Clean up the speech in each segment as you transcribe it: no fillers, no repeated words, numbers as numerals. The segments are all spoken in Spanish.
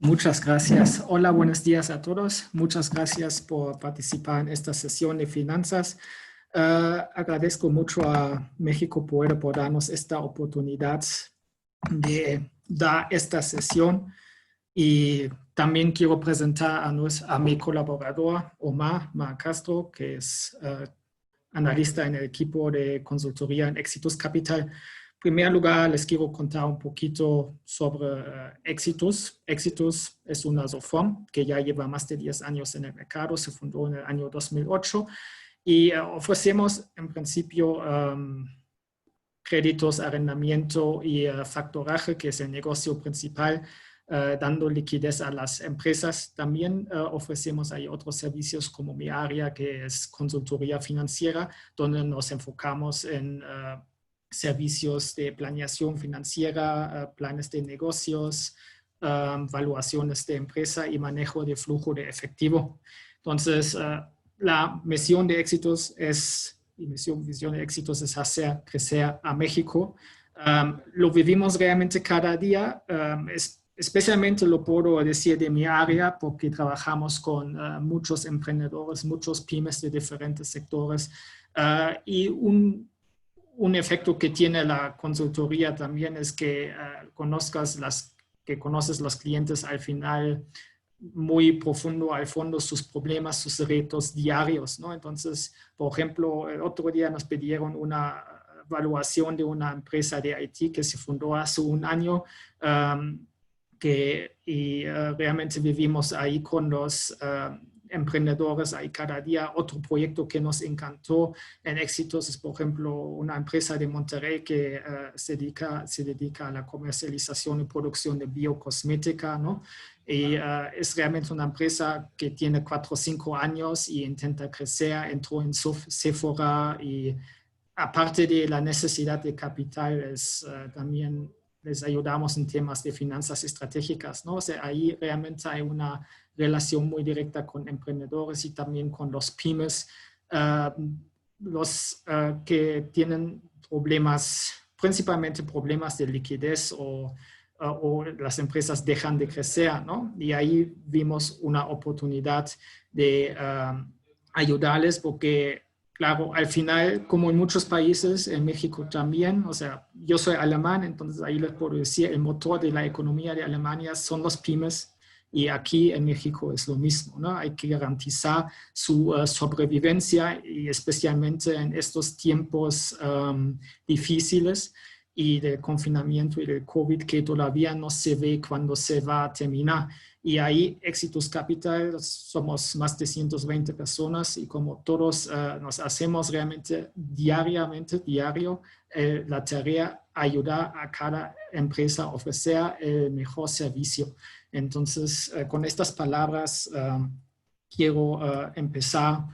Muchas gracias. Hola, buenos días a todos. Muchas gracias por participar en esta sesión de finanzas. Agradezco mucho a México por darnos esta oportunidad de dar esta sesión y también quiero presentar a mi colaborador, Omar Castro, que es analista en el equipo de consultoría en Éxitos Capital. En primer lugar, les quiero contar un poquito sobre Éxitos. Éxitos es una SOFOM que ya lleva más de 10 años en el mercado, se fundó en el año 2008 y ofrecemos en principio créditos, arrendamiento y factoraje, que es el negocio principal, dando liquidez a las empresas. También ofrecemos ahí otros servicios como mi área, que es consultoría financiera, donde nos enfocamos en servicios de planeación financiera, planes de negocios, valuaciones de empresa y manejo de flujo de efectivo. Entonces, la misión de Éxitos es, y visión de Éxitos es hacer crecer a México. Lo vivimos realmente cada día, especialmente lo puedo decir de mi área porque trabajamos con muchos emprendedores, muchos pymes de diferentes sectores y un efecto que tiene la consultoría también es que conoces los clientes al final muy profundo al fondo sus problemas, sus retos diarios, ¿no? Entonces, por ejemplo, el otro día nos pidieron una evaluación de una empresa de IT que se fundó hace un año realmente vivimos ahí con los emprendedores ahí cada día. Otro proyecto que nos encantó en Éxitos es, por ejemplo, una empresa de Monterrey que se dedica a la comercialización y producción de biocosmética, ¿no? Y es realmente una empresa que tiene 4 o 5 años y intenta crecer, entró en Sephora y aparte de la necesidad de capital, también les ayudamos en temas de finanzas estratégicas, ¿no? O sea, ahí realmente hay una relación muy directa con emprendedores y también con los pymes, los que tienen problemas, principalmente problemas de liquidez o las empresas dejan de crecer, ¿no? Y ahí vimos una oportunidad de ayudarles porque, claro, al final, como en muchos países, en México también, o sea, yo soy alemán, entonces ahí les puedo decir, el motor de la economía de Alemania son los pymes y aquí en México es lo mismo, ¿no? Hay que garantizar su sobrevivencia y especialmente en estos tiempos difíciles y del confinamiento y del COVID que todavía no se ve cuándo se va a terminar. Y ahí Éxitos Capital somos más de 120 personas y como todos nos hacemos realmente diario, la tarea ayudar a cada empresa a ofrecer el mejor servicio. Entonces, con estas palabras quiero empezar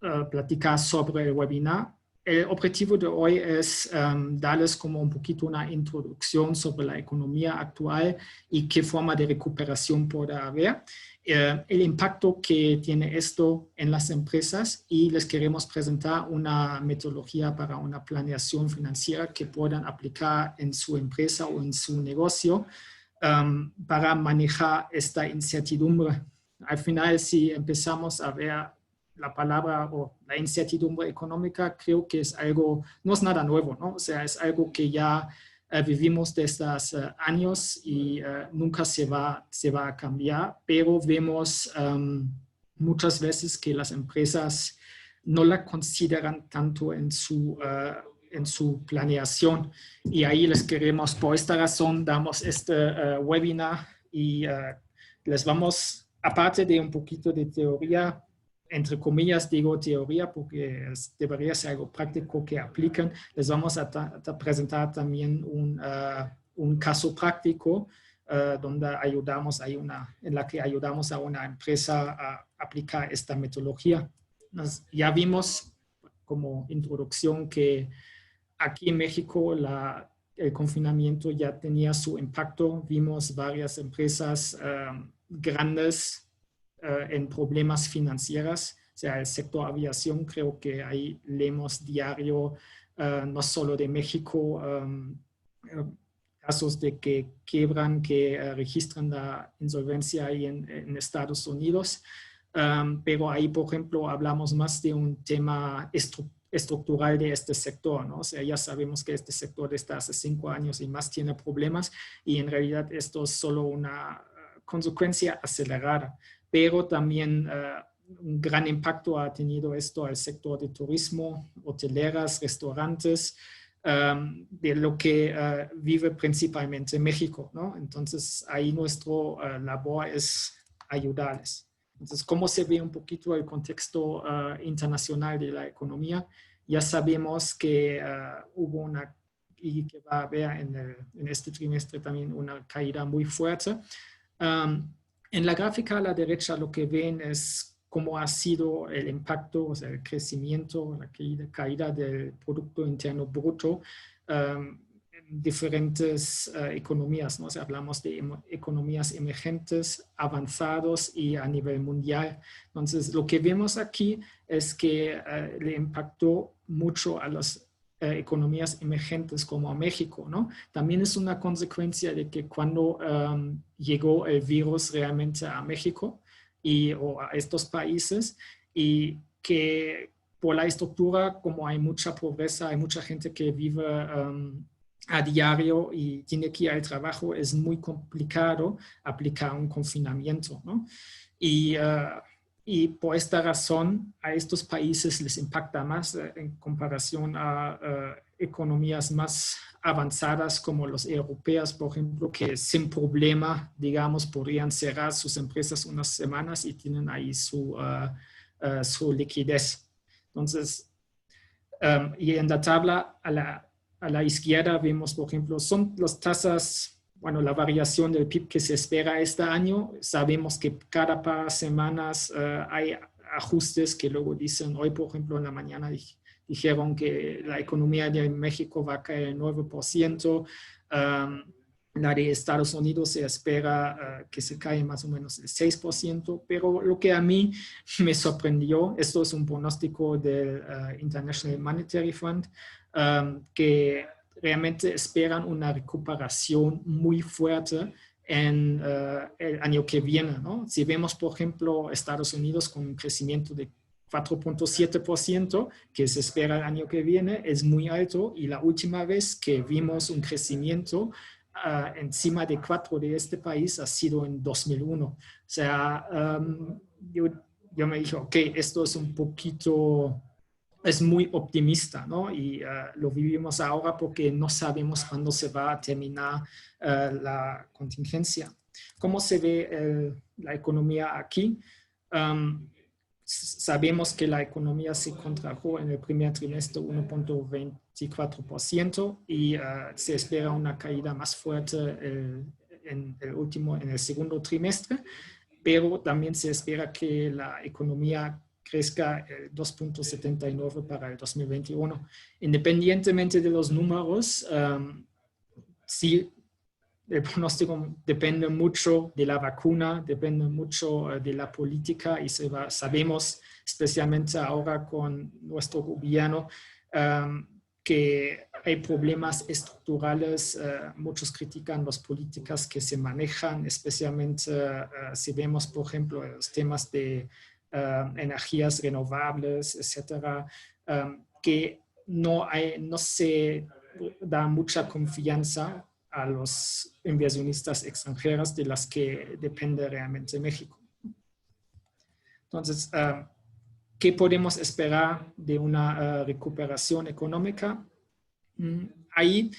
a platicar sobre el webinar. El objetivo de hoy es darles como un poquito una introducción sobre la economía actual y qué forma de recuperación puede haber, el impacto que tiene esto en las empresas y les queremos presentar una metodología para una planeación financiera que puedan aplicar en su empresa o en su negocio para manejar esta incertidumbre. Al final, si empezamos a ver la palabra o la incertidumbre económica, creo que es algo, no es nada nuevo, ¿no? O sea, es algo que ya vivimos desde hace años y nunca se va a cambiar, pero vemos muchas veces que las empresas no la consideran tanto en su planeación. Y ahí les queremos, por esta razón, damos este webinar y les vamos, aparte de un poquito de teoría, entre comillas digo teoría porque debería ser algo práctico que apliquen, les vamos a presentar también un caso práctico donde ayudamos en la que ayudamos a una empresa a aplicar esta metodología. Ya vimos como introducción que aquí en México el confinamiento ya tenía su impacto. Vimos varias empresas grandes en problemas financieros. O sea, el sector aviación, creo que ahí leemos diario, no solo de México, casos de que quiebran, que registran la insolvencia ahí en Estados Unidos. Pero ahí, por ejemplo, hablamos más de un tema estructural de este sector, ¿no? O sea, ya sabemos que este sector desde hace 5 años y más tiene problemas y en realidad esto es solo una consecuencia acelerada, pero también un gran impacto ha tenido esto al sector de turismo, hoteleras, restaurantes, de lo que vive principalmente México, ¿no? Entonces, ahí nuestra labor es ayudarles. Entonces, ¿cómo se ve un poquito el contexto internacional de la economía? Ya sabemos que hubo una, y que va a haber en este trimestre también una caída muy fuerte. En la gráfica a la derecha lo que ven es cómo ha sido el impacto, o sea, el crecimiento, la caída del Producto Interno Bruto en diferentes economías, ¿no? O sea, hablamos de economías emergentes, avanzados y a nivel mundial. Entonces, lo que vemos aquí es que le impactó mucho a las economías emergentes como a México, ¿no? También es una consecuencia de que cuando llegó el virus realmente a México o a estos países y que por la estructura, como hay mucha pobreza, hay mucha gente que vive a diario y tiene que ir al trabajo, es muy complicado aplicar un confinamiento, ¿no? Y por esta razón a estos países les impacta más en comparación a economías más avanzadas como los europeas, por ejemplo, que sin problema, digamos, podrían cerrar sus empresas unas semanas y tienen ahí su liquidez. Entonces, y en la tabla a la izquierda vemos, por ejemplo, son las tasas, bueno, la variación del PIB que se espera este año. Sabemos que cada par de semanas hay ajustes que luego dicen, hoy por ejemplo en la mañana dijeron que la economía de México va a caer el 9%, la de Estados Unidos se espera que se caiga más o menos el 6%, pero lo que a mí me sorprendió, esto es un pronóstico del International Monetary Fund, que realmente esperan una recuperación muy fuerte en el año que viene, ¿no? Si vemos, por ejemplo, Estados Unidos con un crecimiento de 4.7% que se espera el año que viene, es muy alto, y la última vez que vimos un crecimiento encima de 4 de este país ha sido en 2001. O sea, yo me dije, ok, esto es un poquito, es muy optimista, ¿no? Y lo vivimos ahora porque no sabemos cuándo se va a terminar la contingencia. ¿Cómo se ve la economía aquí? Sabemos que la economía se contrajo en el primer trimestre 1.24% y se espera una caída más fuerte en el segundo trimestre, pero también se espera que la economía crezca 2.79 para el 2021. Independientemente de los números, sí, el pronóstico depende mucho de la vacuna, depende mucho de la política y sabemos, especialmente ahora con nuestro gobierno, que hay problemas estructurales. Muchos critican las políticas que se manejan, especialmente si vemos, por ejemplo, los temas de energías renovables, etcétera, que no se da mucha confianza a los inversionistas extranjeros de las que depende realmente México. Entonces, ¿qué podemos esperar de una recuperación económica? Ahí,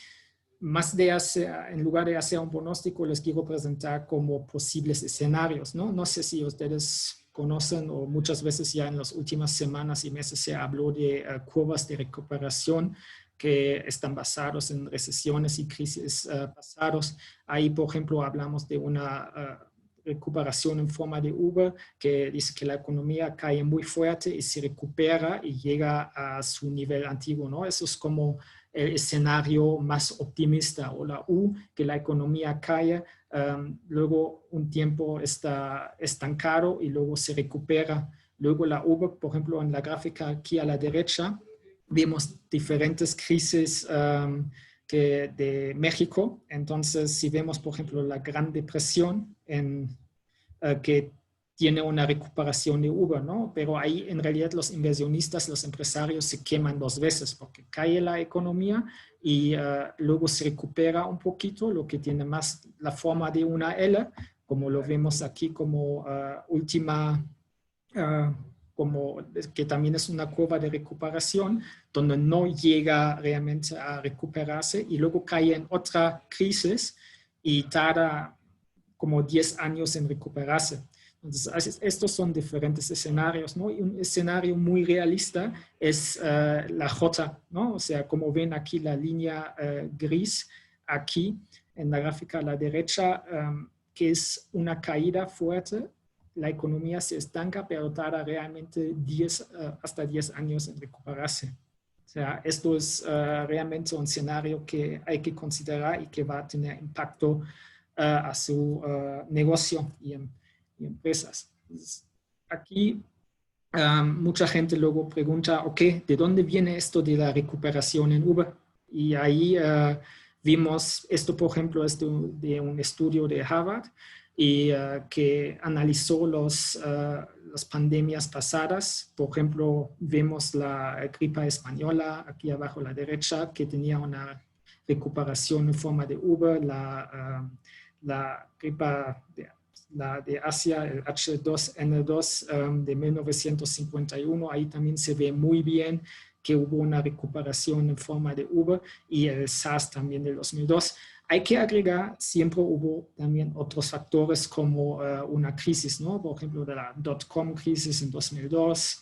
en lugar de hacer un pronóstico, les quiero presentar como posibles escenarios, ¿no? No sé si ustedes conocen, o muchas veces ya en las últimas semanas y meses se habló de curvas de recuperación que están basados en recesiones y crisis pasados. Ahí, por ejemplo, hablamos de una recuperación en forma de V, que dice que la economía cae muy fuerte y se recupera y llega a su nivel antiguo, ¿no? Eso es como el escenario más optimista, o la U, que la economía cae, luego un tiempo está estancado y luego se recupera. Luego la V, por ejemplo, en la gráfica aquí a la derecha, vemos diferentes crisis que de México. Entonces, si vemos, por ejemplo, la Gran Depresión, que tiene una recuperación de Uber, ¿no? Pero ahí en realidad los inversionistas, los empresarios se queman dos veces porque cae la economía y luego se recupera un poquito, lo que tiene más la forma de una L, como lo vemos aquí como última, como que también es una curva de recuperación, donde no llega realmente a recuperarse y luego cae en otra crisis y tarda como 10 años en recuperarse. Entonces, estos son diferentes escenarios, ¿no? Y un escenario muy realista es la J, ¿no? O sea, como ven aquí la línea gris, aquí en la gráfica a la derecha, que es una caída fuerte, la economía se estanca, pero tarda realmente hasta 10 años en recuperarse. O sea, esto es realmente un escenario que hay que considerar y que va a tener impacto a su negocio y empresas. Entonces, aquí mucha gente luego pregunta, ok, ¿de dónde viene esto de la recuperación en Uber? Y ahí vimos, esto por ejemplo es de un estudio de Harvard y que analizó las pandemias pasadas. Por ejemplo, vemos la gripe española aquí abajo a la derecha, que tenía una recuperación en forma de Uber, la gripe de Asia, el H2N2 de 1951, ahí también se ve muy bien que hubo una recuperación en forma de Uber y el SARS también del 2002. Hay que agregar, siempre hubo también otros factores como una crisis, ¿no? Por ejemplo, de la .com crisis en 2002,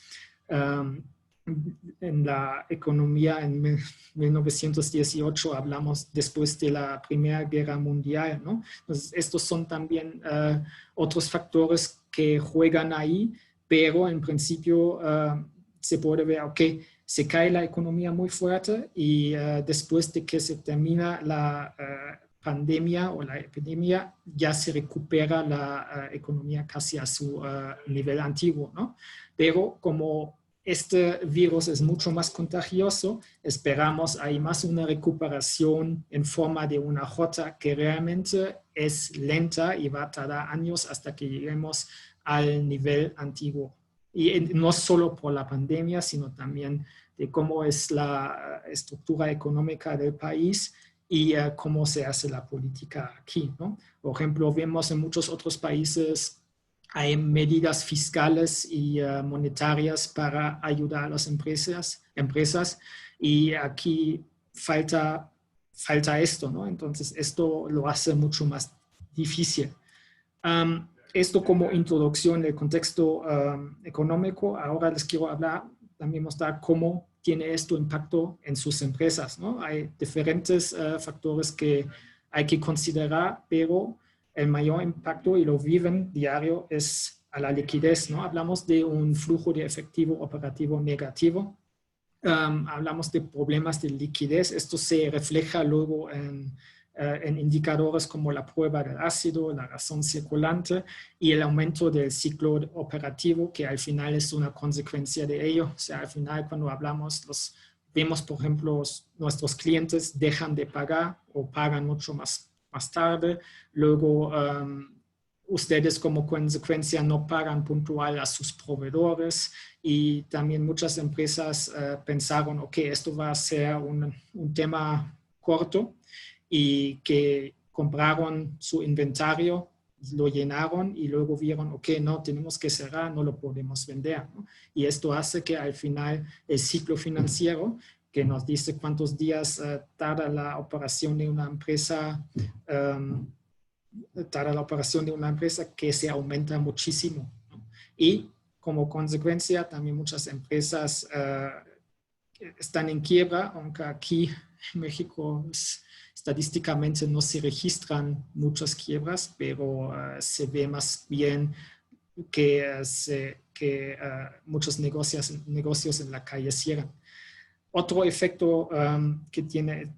en la economía en 1918 hablamos después de la Primera Guerra Mundial, ¿no? Entonces, estos son también otros factores que juegan ahí, pero en principio se puede ver, ok, se cae la economía muy fuerte y después de que se termina la pandemia o la epidemia, ya se recupera la economía casi a su nivel antiguo, ¿no? Pero como este virus es mucho más contagioso, esperamos ahí más una recuperación en forma de una J que realmente es lenta y va a tardar años hasta que lleguemos al nivel antiguo. Y no solo por la pandemia, sino también de cómo es la estructura económica del país y cómo se hace la política aquí, ¿no? Por ejemplo, vemos en muchos otros países hay medidas fiscales y monetarias para ayudar a las empresas y aquí falta esto, ¿no? Entonces, esto lo hace mucho más difícil. Esto como introducción del contexto económico. Ahora les quiero hablar, también mostrar cómo tiene esto impacto en sus empresas, ¿no? Hay diferentes factores que hay que considerar, pero el mayor impacto, y lo viven diario, es a la liquidez, ¿no? Hablamos de un flujo de efectivo operativo negativo. Hablamos de problemas de liquidez. Esto se refleja luego en indicadores como la prueba del ácido, la razón circulante y el aumento del ciclo operativo, que al final es una consecuencia de ello. O sea, al final cuando hablamos, vemos, por ejemplo, nuestros clientes dejan de pagar o pagan mucho más tarde. Luego, ustedes como consecuencia no pagan puntual a sus proveedores y también muchas empresas pensaron, ok, esto va a ser un tema corto y que compraron su inventario, lo llenaron y luego vieron, ok, no, tenemos que cerrar, no lo podemos vender, ¿no? Y esto hace que al final el ciclo financiero, que nos dice cuántos días tarda la operación de una empresa, que se aumenta muchísimo, ¿no? Y como consecuencia también muchas empresas están en quiebra, aunque aquí en México estadísticamente no se registran muchas quiebras, pero se ve más bien que muchos negocios en la calle cierran. Otro efecto que tiene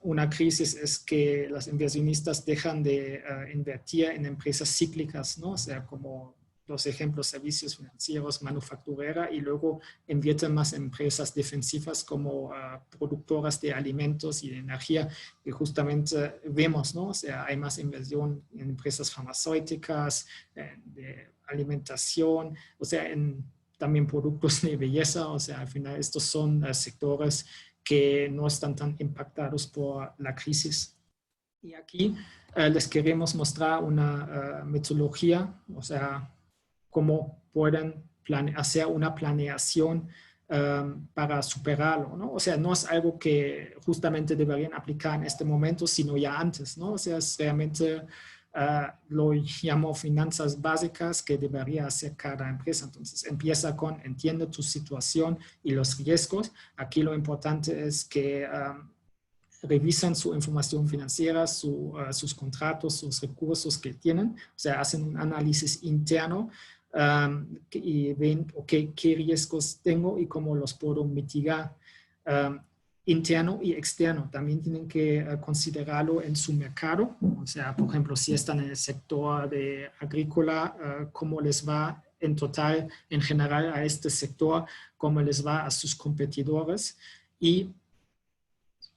una crisis es que los inversionistas dejan de invertir en empresas cíclicas, ¿no? O sea, como los ejemplos, servicios financieros, manufacturera, y luego invierten más en empresas defensivas como productoras de alimentos y de energía, que justamente vemos, ¿no? O sea, hay más inversión en empresas farmacéuticas, de alimentación, o sea, en también productos de belleza, o sea, al final estos son sectores que no están tan impactados por la crisis. Y aquí les queremos mostrar una metodología, o sea, cómo pueden hacer una planeación para superarlo, ¿no? O sea, no es algo que justamente deberían aplicar en este momento, sino ya antes, ¿no? O sea, es realmente lo llamo finanzas básicas que debería hacer cada empresa. Entonces, empieza con entiende tu situación y los riesgos. Aquí lo importante es que revisan su información financiera, sus contratos, sus recursos que tienen, o sea, hacen un análisis interno y ven, okay, qué riesgos tengo y cómo los puedo mitigar. Interno y externo, también tienen que considerarlo en su mercado, o sea, por ejemplo, si están en el sector de agrícola, cómo les va en total, en general, a este sector, cómo les va a sus competidores y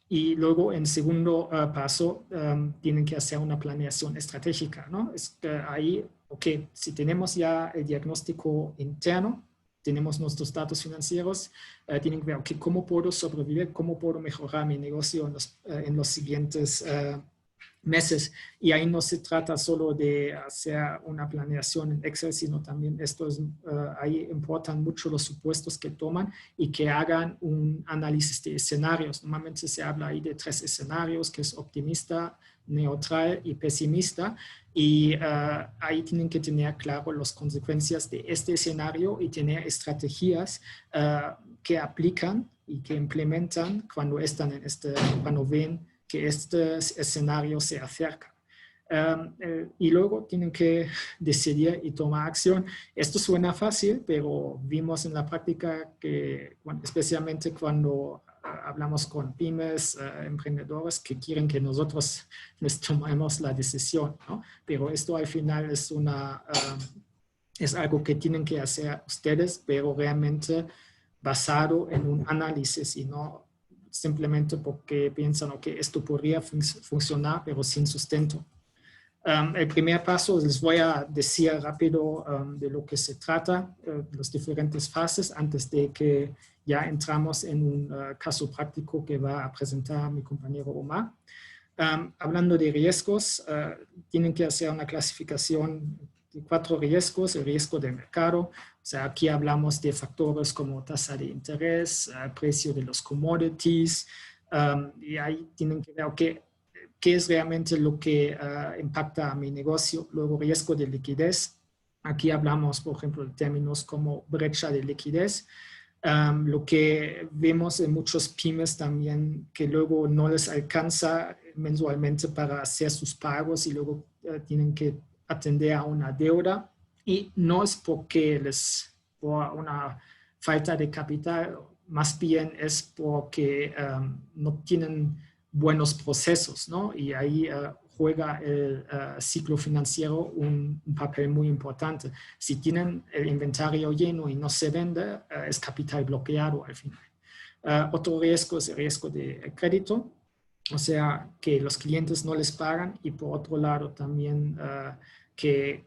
luego, en segundo paso, tienen que hacer una planeación estratégica, ¿no? Es que ahí, ok, si tenemos ya el diagnóstico interno, tenemos nuestros datos financieros, tienen que ver, ok, ¿cómo puedo sobrevivir? ¿Cómo puedo mejorar mi negocio en los siguientes meses? Y ahí no se trata solo de hacer una planeación en Excel, sino también ahí importan mucho los supuestos que toman y que hagan un análisis de escenarios. Normalmente se habla ahí de 3 escenarios, que es optimista, neutral y pesimista. Y ahí tienen que tener claro las consecuencias de este escenario y tener estrategias que aplican y que implementan cuando están cuando ven que este escenario se acerca. Y luego tienen que decidir y tomar acción. Esto suena fácil, pero vimos en la práctica que, especialmente cuando hablamos con pymes, emprendedores que quieren que nosotros les tomemos la decisión, ¿no? Pero esto al final es algo que tienen que hacer ustedes, pero realmente basado en un análisis y no simplemente porque piensan que esto podría funcionar, pero sin sustento. El primer paso, les voy a decir rápido de lo que se trata, las diferentes fases, antes de que ya entramos en un caso práctico que va a presentar mi compañero Omar. Hablando de riesgos, tienen que hacer una clasificación de 4 riesgos, el riesgo del mercado, o sea, aquí hablamos de factores como tasa de interés, precio de los commodities, y ahí tienen que ver, qué es realmente lo que impacta a mi negocio. Luego, riesgo de liquidez. Aquí hablamos, por ejemplo, de términos como brecha de liquidez. Lo que vemos en muchos pymes también, que luego no les alcanza mensualmente para hacer sus pagos y luego tienen que atender a una deuda. Y no es porque por una falta de capital, más bien es porque no tienen buenos procesos, ¿no? Y ahí juega el ciclo financiero un papel muy importante. Si tienen el inventario lleno y no se vende, es capital bloqueado al final. Otro riesgo es el riesgo de crédito, o sea, que los clientes no les pagan y por otro lado también que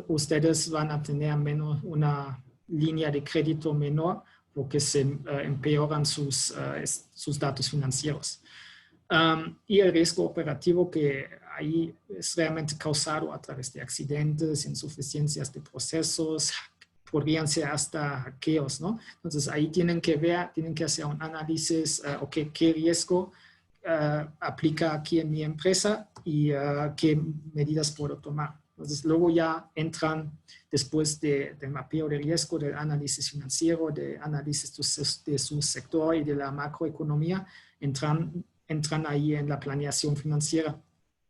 ustedes van a tener menos una línea de crédito menor porque se empeoran sus datos financieros. Y el riesgo operativo que ahí es realmente causado a través de accidentes, insuficiencias de procesos, podrían ser hasta hackeos, ¿no? Entonces ahí tienen que hacer un análisis, qué riesgo aplica aquí en mi empresa y qué medidas puedo tomar. Entonces luego ya entran, después del mapeo de riesgo, del análisis financiero, del análisis de su sector y de la macroeconomía, entran ahí en la planeación financiera.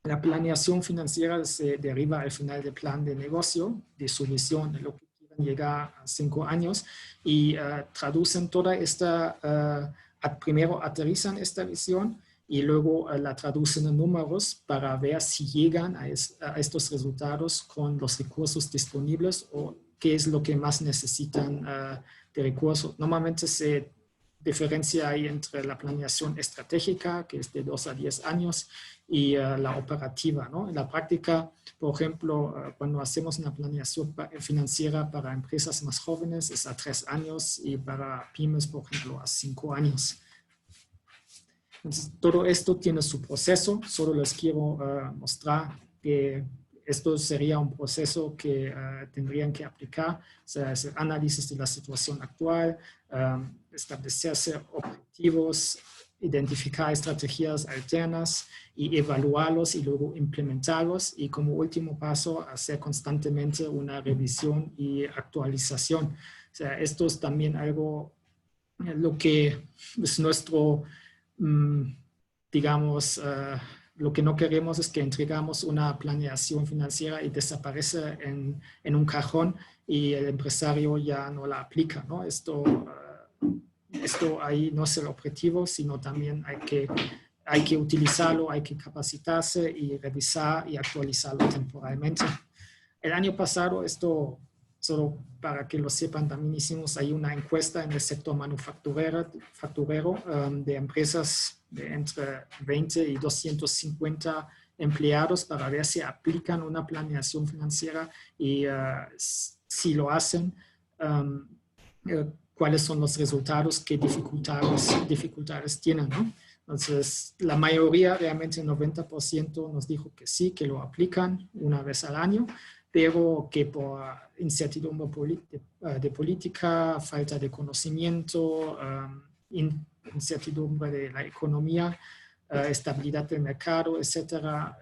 La planeación financiera se deriva al final del plan de negocio, de su visión, de lo que quieren llegar a 5 años y traducen toda esta, primero aterrizan esta visión y luego la traducen en números para ver si llegan a estos resultados con los recursos disponibles o qué es lo que más necesitan de recursos. Normalmente se diferencia ahí entre la planeación estratégica, que es de 2 a 10 años, y la operativa, ¿no? En la práctica, por ejemplo, cuando hacemos una planeación financiera para empresas más jóvenes es a 3 años y para pymes, por ejemplo, a 5 años. Entonces, todo esto tiene su proceso. Solo les quiero mostrar que esto sería un proceso que tendrían que aplicar, o sea, hacer análisis de la situación actual, establecerse objetivos, identificar estrategias alternas y evaluarlos y luego implementarlos, y como último paso hacer constantemente una revisión y actualización. O sea, esto es también algo lo que es nuestro, digamos, lo que no queremos es que entregamos una planeación financiera y desaparece en un cajón y el empresario ya no la aplica, ¿no? Esto ahí no es el objetivo, sino también hay que utilizarlo, hay que capacitarse y revisar y actualizarlo temporalmente. El año pasado, esto solo para que lo sepan, también hicimos ahí una encuesta en el sector manufacturero de empresas de entre 20 y 250 empleados para ver si aplican una planeación financiera y si lo hacen, cuáles son los resultados, qué dificultades tienen, ¿no? Entonces, la mayoría, realmente el 90% nos dijo que sí, que lo aplican una vez al año, pero que por incertidumbre de política, falta de conocimiento, incertidumbre de la economía, estabilidad del mercado, etcétera,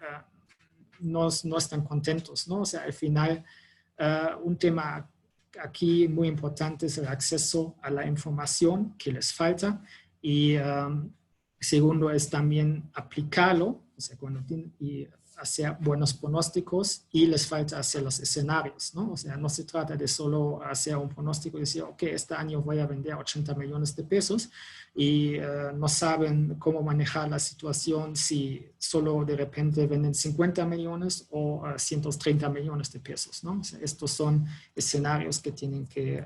no están contentos, ¿no? O sea, al final, un tema aquí muy importante es el acceso a la información que les falta, y segundo es también aplicarlo, o sea, y hacer buenos pronósticos, y les falta hacer los escenarios, ¿no? O sea, no se trata de solo hacer un pronóstico y decir, ok, este año voy a vender 80 millones de pesos y no saben cómo manejar la situación si solo de repente venden 50 millones o 130 millones de pesos, ¿no? O sea, estos son escenarios que tienen que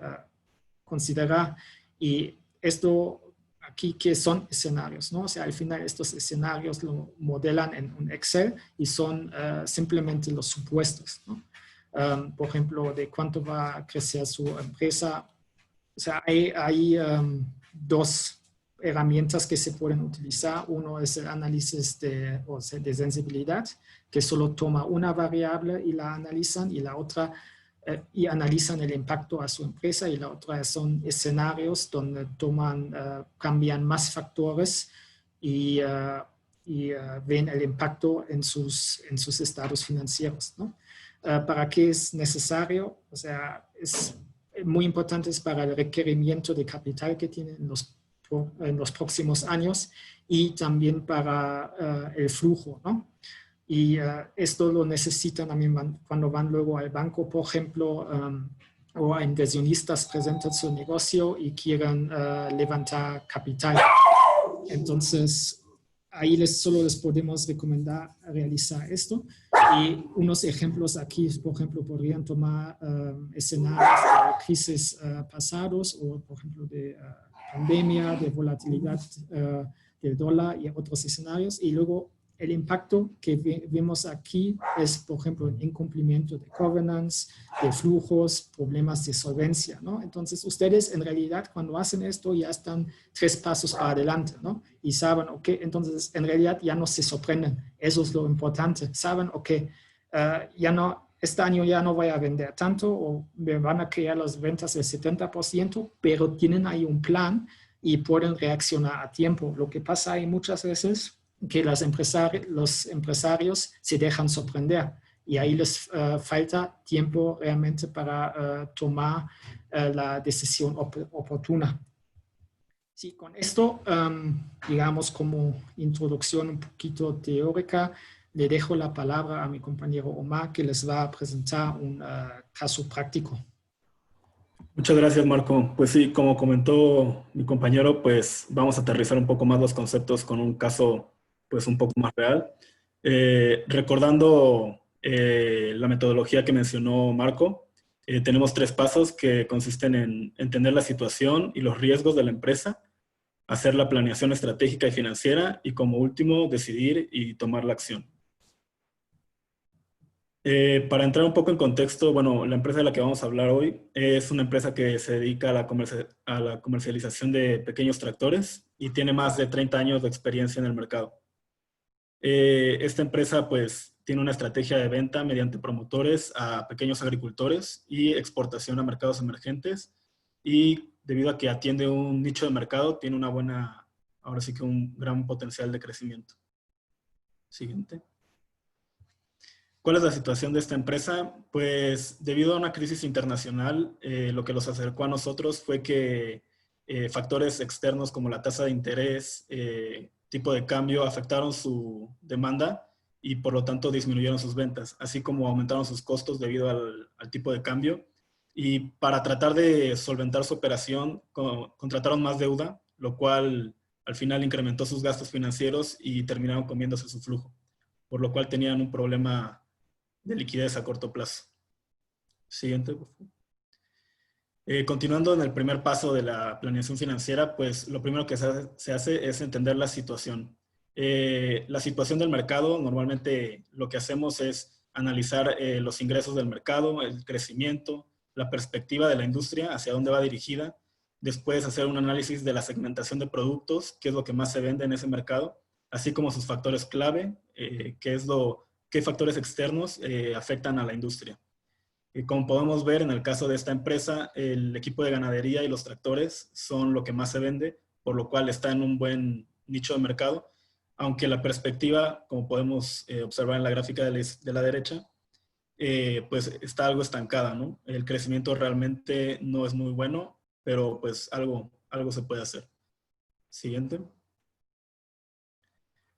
considerar, y esto aquí, ¿qué son escenarios? ¿No? O sea, al final estos escenarios lo modelan en un Excel y son simplemente los supuestos, ¿no? Por ejemplo, de cuánto va a crecer su empresa. O sea, hay dos herramientas que se pueden utilizar. Uno es el análisis de sensibilidad, que solo toma una variable y la analizan, y la otra y analizan el impacto a su empresa, y la otra son escenarios donde cambian más factores y ven el impacto en sus estados financieros, ¿no? ¿Para qué es necesario? O sea, es muy importante para el requerimiento de capital que tienen en los próximos años, y también para el flujo, ¿no? Y esto lo necesitan también cuando van luego al banco, por ejemplo, o a inversionistas presentan su negocio y quieren levantar capital. Entonces, ahí solo les podemos recomendar realizar esto. Y unos ejemplos aquí, por ejemplo, podrían tomar escenarios de crisis pasados, o por ejemplo de pandemia, de volatilidad del dólar y otros escenarios, y luego el impacto que vemos aquí es, por ejemplo, el incumplimiento de covenants, de flujos, problemas de solvencia, ¿no? Entonces, ustedes en realidad cuando hacen esto ya están 3 pasos para adelante, ¿no? Y saben, ok, entonces en realidad ya no se sorprenden. Eso es lo importante. Saben, ok, este año ya no voy a vender tanto, o me van a crear las ventas del 70%, pero tienen ahí un plan y pueden reaccionar a tiempo. Lo que pasa ahí muchas veces que los empresarios se dejan sorprender, y ahí les falta tiempo realmente para tomar la decisión oportuna. Sí, con esto, digamos, como introducción un poquito teórica, le dejo la palabra a mi compañero Omar, que les va a presentar un caso práctico. Muchas gracias, Marco. Pues sí, como comentó mi compañero, pues vamos a aterrizar un poco más los conceptos con un caso pues un poco más real. Recordando la metodología que mencionó Marco, tenemos 3 pasos que consisten en entender la situación y los riesgos de la empresa, hacer la planeación estratégica y financiera y como último, decidir y tomar la acción. Para entrar un poco en contexto, bueno, la empresa de la que vamos a hablar hoy es una empresa que se dedica a la comercialización de pequeños tractores y tiene más de 30 años de experiencia en el mercado. Esta empresa pues tiene una estrategia de venta mediante promotores a pequeños agricultores y exportación a mercados emergentes, y debido a que atiende un nicho de mercado, tiene una buena, ahora sí que un gran potencial de crecimiento. Siguiente. ¿Cuál es la situación de esta empresa? Pues debido a una crisis internacional, lo que los acercó a nosotros fue que factores externos como la tasa de interés, tipo de cambio, afectaron su demanda y por lo tanto disminuyeron sus ventas, así como aumentaron sus costos debido al tipo de cambio. Y para tratar de solventar su operación, contrataron más deuda, lo cual al final incrementó sus gastos financieros y terminaron comiéndose su flujo, por lo cual tenían un problema de liquidez a corto plazo. Siguiente, por favor. Continuando en el primer paso de la planeación financiera, pues lo primero que se hace es entender la situación. La situación del mercado, normalmente lo que hacemos es analizar los ingresos del mercado, el crecimiento, la perspectiva de la industria, hacia dónde va dirigida. Después hacer un análisis de la segmentación de productos, qué es lo que más se vende en ese mercado, así como sus factores clave, qué factores externos afectan a la industria. Como podemos ver en el caso de esta empresa, el equipo de ganadería y los tractores son lo que más se vende, por lo cual está en un buen nicho de mercado, aunque la perspectiva, como podemos observar en la gráfica de la derecha, pues está algo estancada, ¿no? El crecimiento realmente no es muy bueno, pero pues algo se puede hacer. Siguiente.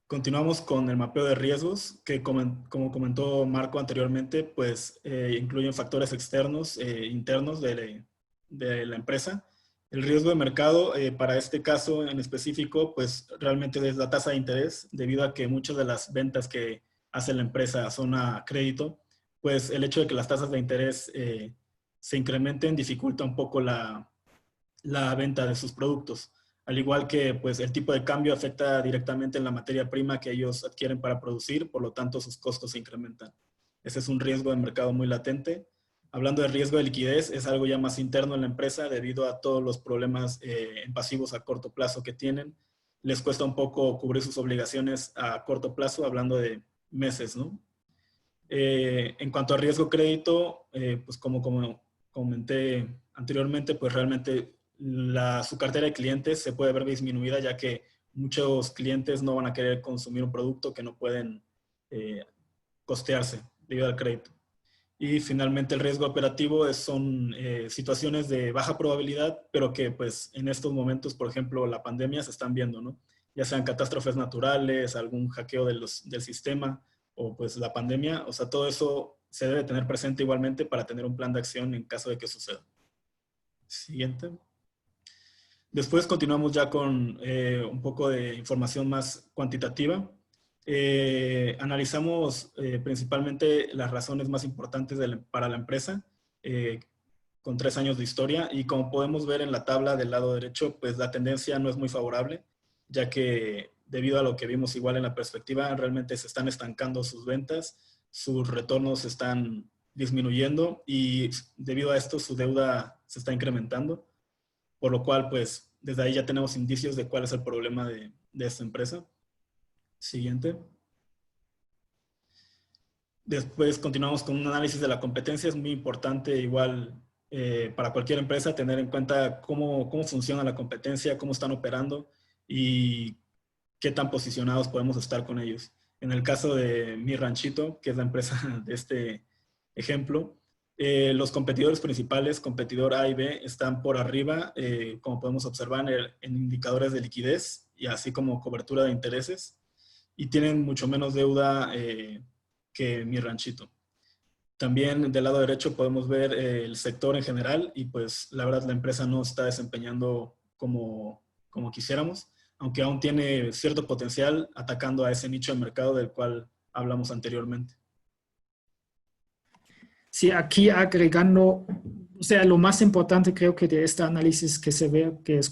Continuamos con el mapeo de riesgos, que como comentó Marco anteriormente, pues incluyen factores externos e internos de la empresa. El riesgo de mercado, para este caso en específico, pues realmente es la tasa de interés, debido a que muchas de las ventas que hace la empresa son a crédito, pues el hecho de que las tasas de interés se incrementen dificulta un poco la venta de sus productos. Al igual que pues, el tipo de cambio afecta directamente en la materia prima que ellos adquieren para producir, por lo tanto sus costos se incrementan. Ese es un riesgo de mercado muy latente. Hablando de riesgo de liquidez, es algo ya más interno en la empresa debido a todos los problemas en pasivos a corto plazo que tienen. Les cuesta un poco cubrir sus obligaciones a corto plazo, hablando de meses, ¿no? En cuanto a riesgo crédito, pues como comenté anteriormente, pues realmente su cartera de clientes se puede ver disminuida, ya que muchos clientes no van a querer consumir un producto que no pueden costearse debido al crédito. Y finalmente el riesgo operativo son situaciones de baja probabilidad, pero que pues en estos momentos, por ejemplo, la pandemia se están viendo, ¿no? Ya sean catástrofes naturales, algún hackeo del sistema o pues la pandemia, o sea, todo eso se debe tener presente igualmente para tener un plan de acción en caso de que suceda. Siguiente. Después continuamos ya con un poco de información más cuantitativa. Analizamos principalmente las razones más importantes para la empresa con 3 años de historia, y como podemos ver en la tabla del lado derecho, pues la tendencia no es muy favorable, ya que debido a lo que vimos igual en la perspectiva, realmente se están estancando sus ventas, sus retornos están disminuyendo y debido a esto su deuda se está incrementando, por lo cual pues desde ahí ya tenemos indicios de cuál es el problema de esta empresa. Siguiente. Después continuamos con un análisis de la competencia. Es muy importante igual para cualquier empresa tener en cuenta cómo funciona la competencia, cómo están operando y qué tan posicionados podemos estar con ellos. En el caso de Mi Ranchito, que es la empresa de este ejemplo, los competidores principales, competidor A y B, están por arriba, como podemos observar en indicadores de liquidez y así como cobertura de intereses, y tienen mucho menos deuda que Mi Ranchito. También del lado derecho podemos ver el sector en general y pues la verdad la empresa no está desempeñando como quisiéramos. aunque aún tiene cierto potencial atacando a ese nicho de mercado del cual hablamos anteriormente. Sí, aquí agregando, o sea, lo más importante creo que de este análisis que se ve que es,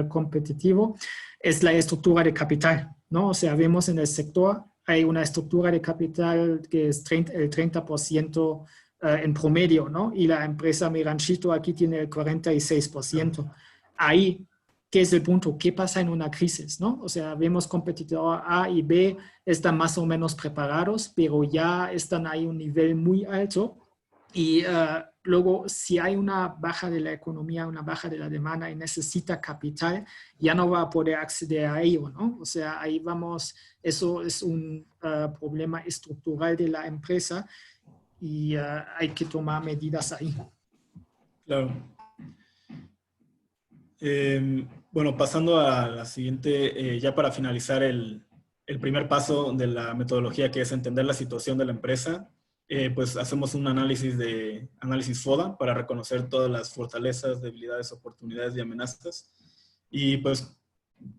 competitivo es la estructura de capital, ¿no? O sea, vemos en el sector, hay una estructura de capital que es el 30% en promedio, ¿no? Y la empresa Miranchito aquí tiene el 46%. Ahí, ¿qué es el punto? ¿Qué pasa en una crisis, no? O sea, vemos competidor A y B están más o menos preparados, pero ya están ahí a un nivel muy alto. Y luego, si hay una baja de la economía, una baja de la demanda y necesita capital, ya no va a poder acceder a ello, ¿no? O sea, ahí vamos, eso es un problema estructural de la empresa y hay que tomar medidas ahí. Claro. Bueno, pasando a la siguiente, ya para finalizar el primer paso de la metodología, que es entender la situación de la empresa, pues hacemos un análisis FODA para reconocer todas las fortalezas, debilidades, oportunidades y amenazas. Y pues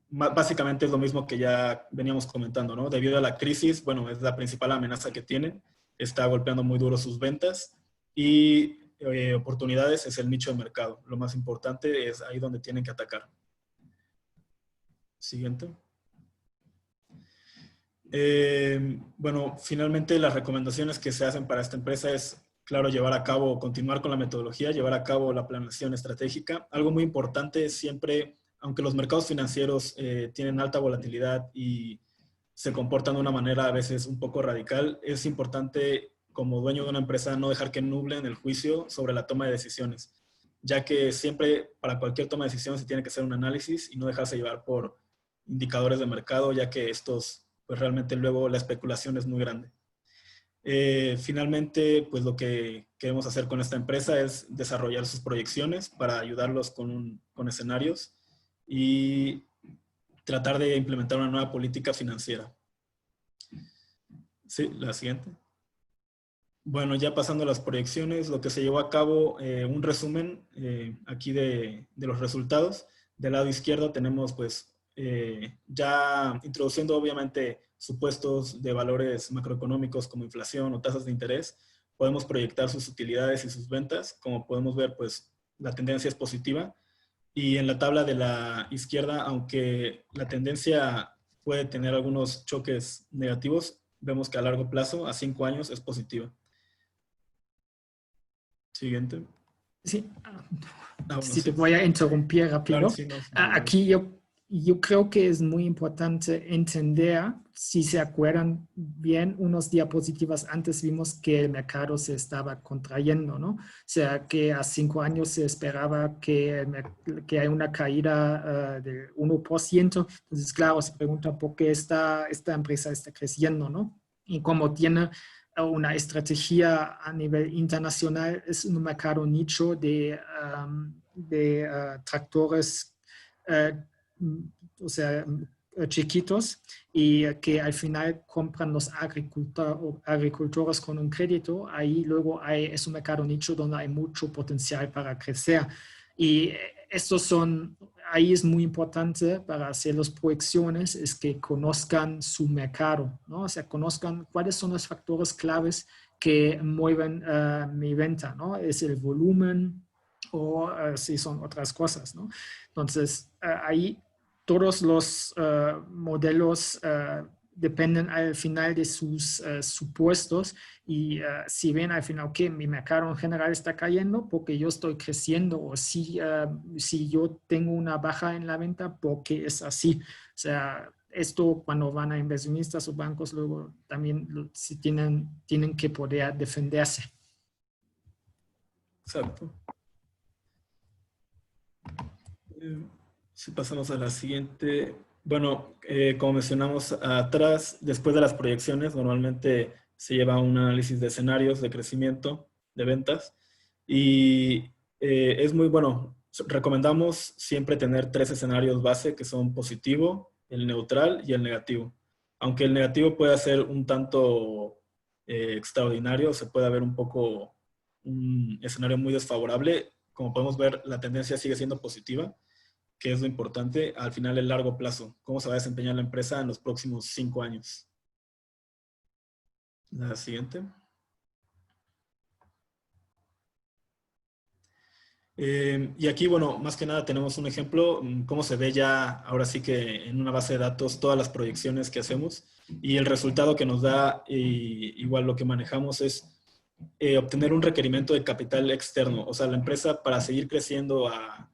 básicamente es lo mismo que ya veníamos comentando, ¿no? Debido a la crisis, bueno, es la principal amenaza que tiene, está golpeando muy duro sus ventas y oportunidades es el nicho de mercado. Lo más importante es ahí donde tienen que atacar. Siguiente. Bueno, finalmente las recomendaciones que se hacen para esta empresa es, claro, continuar con la metodología, llevar a cabo la planeación estratégica. Algo muy importante es siempre, aunque los mercados financieros tienen alta volatilidad y se comportan de una manera a veces un poco radical, es importante como dueño de una empresa no dejar que nublen el juicio sobre la toma de decisiones, ya que siempre para cualquier toma de decisiones se tiene que hacer un análisis y no dejarse llevar por indicadores de mercado, ya que estos, pues realmente luego la especulación es muy grande. Finalmente, pues lo que queremos hacer con esta empresa es desarrollar sus proyecciones para ayudarlos con escenarios y tratar de implementar una nueva política financiera. Sí, la siguiente. Bueno, ya pasando a las proyecciones, lo que se llevó a cabo, un resumen aquí de los resultados. Del lado izquierdo tenemos pues ya introduciendo obviamente supuestos de valores macroeconómicos como inflación o tasas de interés, podemos proyectar sus utilidades y sus ventas. Como podemos ver, pues la tendencia es positiva. Y en la tabla de la izquierda, aunque la tendencia puede tener algunos choques negativos, vemos que a largo plazo, a 5 años, es positiva. Siguiente. Sí, bueno, si sí. te voy a interrumpir rápido. Claro, sí, no. Aquí yo creo que es muy importante entender, si se acuerdan bien, unas diapositivas antes vimos que el mercado se estaba contrayendo, ¿no? O sea, que a 5 años se esperaba que hay una caída del 1%. Entonces, claro, se pregunta por qué esta empresa está creciendo, ¿no? Y como tiene una estrategia a nivel internacional, es un mercado nicho de tractores, o sea, chiquitos, y que al final compran los agricultores con un crédito. Ahí luego es un mercado nicho donde hay mucho potencial para crecer. Y ahí es muy importante para hacer las proyecciones, es que conozcan su mercado, ¿no? O sea, conozcan cuáles son los factores claves que mueven mi venta, ¿no? Es el volumen o si son otras cosas, ¿no? Entonces, ahí todos los modelos dependen al final de sus supuestos y si ven al final que mi mercado en general está cayendo porque yo estoy creciendo o si yo tengo una baja en la venta porque es así. O sea, esto cuando van a inversionistas o bancos luego también si tienen que poder defenderse. Exacto. Si pasamos a la siguiente. Bueno, como mencionamos atrás, después de las proyecciones, normalmente se lleva un análisis de escenarios de crecimiento, de ventas, y es muy bueno. Recomendamos siempre tener 3 escenarios base, que son positivo, el neutral y el negativo. Aunque el negativo pueda ser un tanto extraordinario, se puede ver un poco un escenario muy desfavorable. Como podemos ver, la tendencia sigue siendo positiva. que es lo importante, al final el largo plazo, cómo se va a desempeñar la empresa en los próximos 5 años. La siguiente. Y aquí, bueno, más que nada tenemos un ejemplo, cómo se ve ya, ahora sí que en una base de datos, todas las proyecciones que hacemos y el resultado que nos da, igual lo que manejamos es obtener un requerimiento de capital externo. O sea, la empresa para seguir creciendo a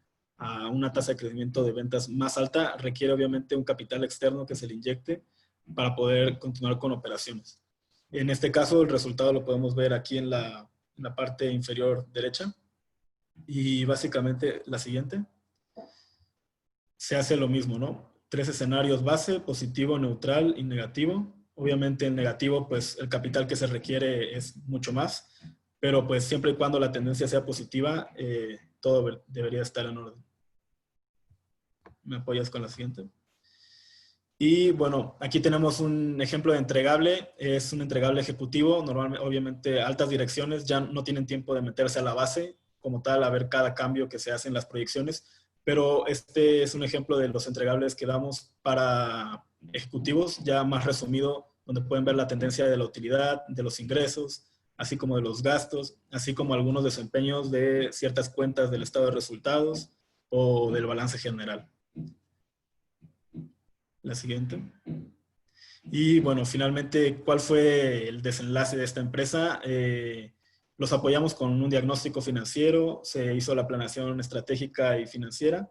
una tasa de crecimiento de ventas más alta requiere obviamente un capital externo que se le inyecte para poder continuar con operaciones. En este caso, el resultado lo podemos ver aquí en la parte inferior derecha. Y básicamente la siguiente, se hace lo mismo, ¿no? 3 escenarios base, positivo, neutral y negativo. Obviamente en negativo, pues el capital que se requiere es mucho más, pero pues siempre y cuando la tendencia sea positiva, todo debería estar en orden. ¿Me apoyas con la siguiente? Y bueno, aquí tenemos un ejemplo de entregable. Es un entregable ejecutivo. Normalmente, obviamente, altas direcciones ya no tienen tiempo de meterse a la base como tal, a ver cada cambio que se hace en las proyecciones. Pero este es un ejemplo de los entregables que damos para ejecutivos, ya más resumido, donde pueden ver la tendencia de la utilidad, de los ingresos, así como de los gastos, así como algunos desempeños de ciertas cuentas del estado de resultados o del balance general. La siguiente. Y bueno, finalmente, ¿cuál fue el desenlace de esta empresa? Los apoyamos con un diagnóstico financiero, se hizo la planeación estratégica y financiera.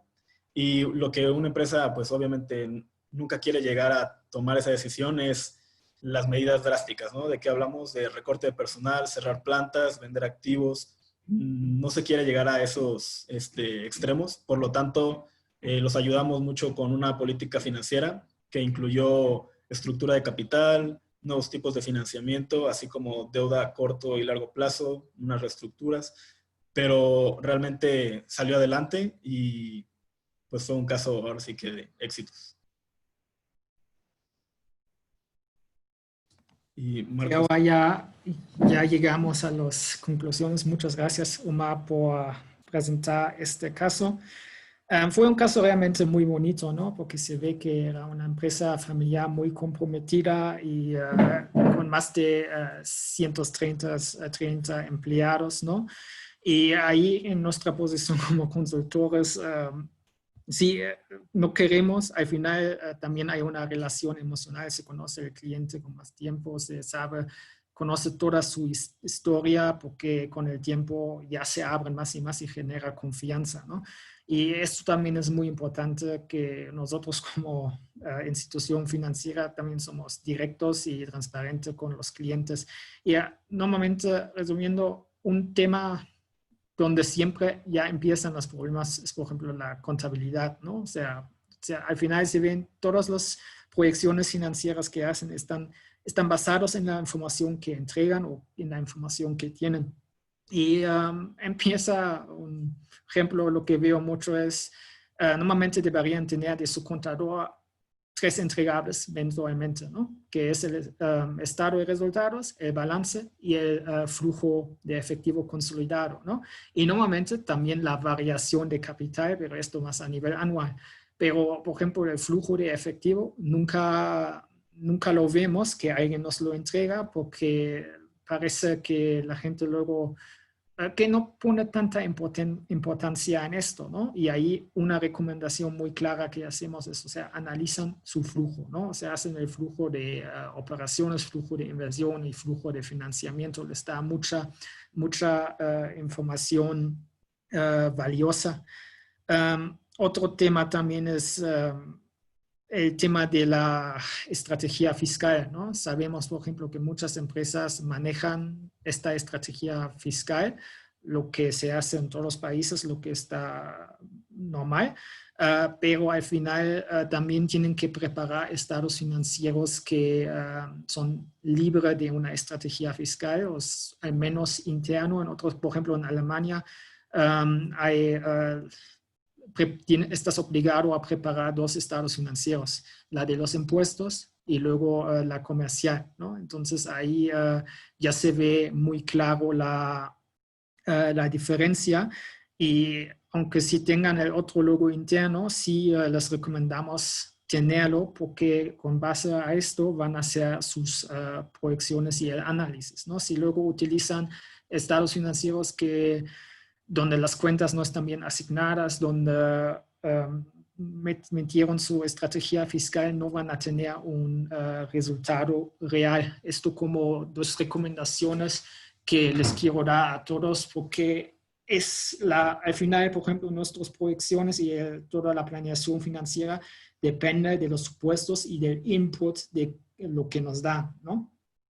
Y lo que una empresa, pues obviamente nunca quiere llegar a tomar esa decisión es las medidas drásticas, ¿no? De que hablamos de recorte de personal, cerrar plantas, vender activos. No se quiere llegar a esos extremos. Por lo tanto, los ayudamos mucho con una política financiera que incluyó estructura de capital, nuevos tipos de financiamiento, así como deuda a corto y largo plazo, unas reestructuras, pero realmente salió adelante y pues fue un caso ahora sí que de éxitos. Y Marcos. Ahora ya llegamos a las conclusiones. Muchas gracias, Omar, por presentar este caso. Fue un caso realmente muy bonito, ¿no? Porque se ve que era una empresa familiar muy comprometida y con más de 130 empleados, ¿no? Y ahí en nuestra posición como consultores, sí, no queremos, al final también hay una relación emocional, se conoce el cliente con más tiempo, se sabe, conoce toda su historia porque con el tiempo ya se abren más y más y genera confianza, ¿no? Y esto también es muy importante que nosotros como institución financiera también somos directos y transparentes con los clientes. Y normalmente, resumiendo, un tema donde siempre ya empiezan los problemas es, por ejemplo, la contabilidad, ¿no? O sea, al final se ven todas las proyecciones financieras que hacen están basados en la información que entregan o en la información que tienen. Y empieza, un ejemplo, lo que veo mucho es, normalmente deberían tener de su contador 3 entregables mensualmente, ¿no? Que es el estado de resultados, el balance y el flujo de efectivo consolidado, ¿no? Y normalmente también la variación de capital, pero esto más a nivel anual. Pero, por ejemplo, el flujo de efectivo nunca lo vemos que alguien nos lo entrega porque parece que la gente luego que no pone tanta importancia en esto, ¿no? Y ahí una recomendación muy clara que hacemos es, o sea, analizan su flujo, ¿no? O sea, hacen el flujo de operaciones, flujo de inversión y flujo de financiamiento. Les da mucha información valiosa. Otro tema también es el tema de la estrategia fiscal, ¿no? Sabemos, por ejemplo, que muchas empresas manejan esta estrategia fiscal, lo que se hace en todos los países, lo que está normal, pero al final también tienen que preparar estados financieros que son libres de una estrategia fiscal, o al menos interno. En otros, por ejemplo, en Alemania hay estás obligado a preparar 2 estados financieros, la de los impuestos y luego la comercial, ¿no? Entonces ahí ya se ve muy claro la diferencia y aunque si tengan el otro logo interno, sí les recomendamos tenerlo porque con base a esto van a hacer sus proyecciones y el análisis, ¿no? Si luego utilizan estados financieros donde las cuentas no están bien asignadas, donde metieron su estrategia fiscal, no van a tener un resultado real. Esto como dos recomendaciones que les quiero dar a todos porque al final, por ejemplo, nuestras proyecciones y toda la planeación financiera depende de los supuestos y del input de lo que nos da, ¿no?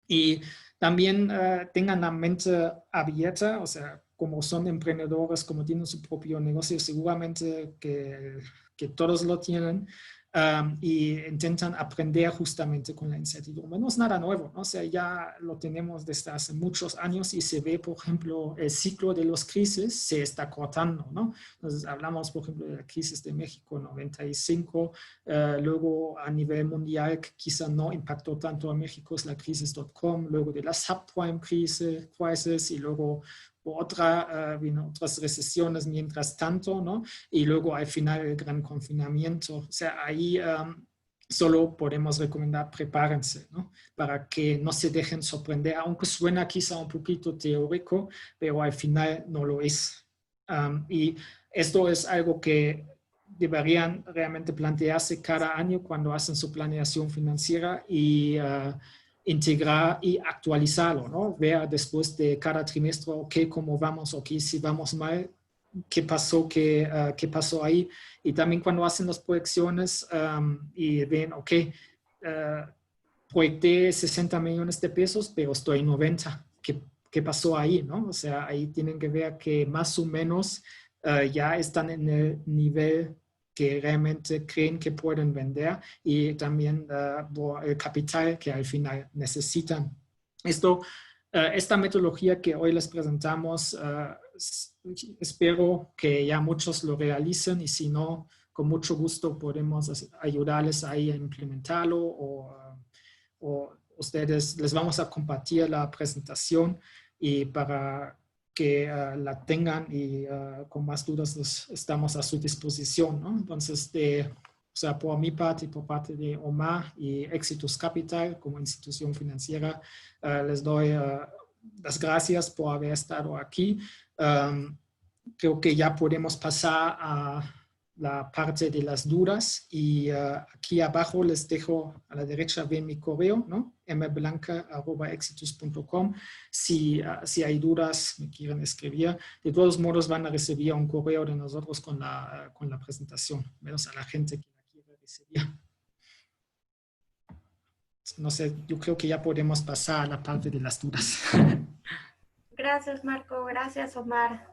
Y también tengan la mente abierta, o sea, como son emprendedores, como tienen su propio negocio, seguramente que todos lo tienen, y intentan aprender justamente con la incertidumbre. No es nada nuevo, ¿no? O sea, ya lo tenemos desde hace muchos años y se ve, por ejemplo, el ciclo de las crisis se está cortando, ¿no? Entonces, hablamos, por ejemplo, de la crisis de México 95, luego a nivel mundial, que quizá no impactó tanto a México, es la crisis .com, luego de la subprime crisis y luego otras recesiones mientras tanto, ¿no? Y luego al final el gran confinamiento. O sea, ahí solo podemos recomendar prepárense, ¿no? Para que no se dejen sorprender, aunque suena quizá un poquito teórico, pero al final no lo es. Y esto es algo que deberían realmente plantearse cada año cuando hacen su planeación financiera y integrar y actualizarlo, ¿no? Ver después de cada trimestre, ok, cómo vamos, ok, si vamos mal, qué pasó, qué pasó ahí. Y también cuando hacen las proyecciones y ven, ok, proyecté 60 millones de pesos, pero estoy en 90. ¿Qué pasó ahí, no? O sea, ahí tienen que ver que más o menos ya están en el nivel que realmente creen que pueden vender y también por el capital que al final necesitan. Esta metodología que hoy les presentamos, espero que ya muchos lo realicen y si no, con mucho gusto podemos ayudarles ahí a implementarlo o ustedes les vamos a compartir la presentación y para que la tengan y con más dudas estamos a su disposición, ¿no? Entonces, o sea, por mi parte y por parte de Omar y Éxitos Capital como institución financiera, les doy las gracias por haber estado aquí. Creo que ya podemos pasar a la parte de las dudas y aquí abajo les dejo a la derecha ven mi correo, ¿no? mblanca@exitus.com. Si hay dudas, me quieren escribir. De todos modos van a recibir un correo de nosotros con la presentación, menos a la gente que la quiere recibir. No sé, yo creo que ya podemos pasar a la parte de las dudas. Gracias, Marco. Gracias, Omar.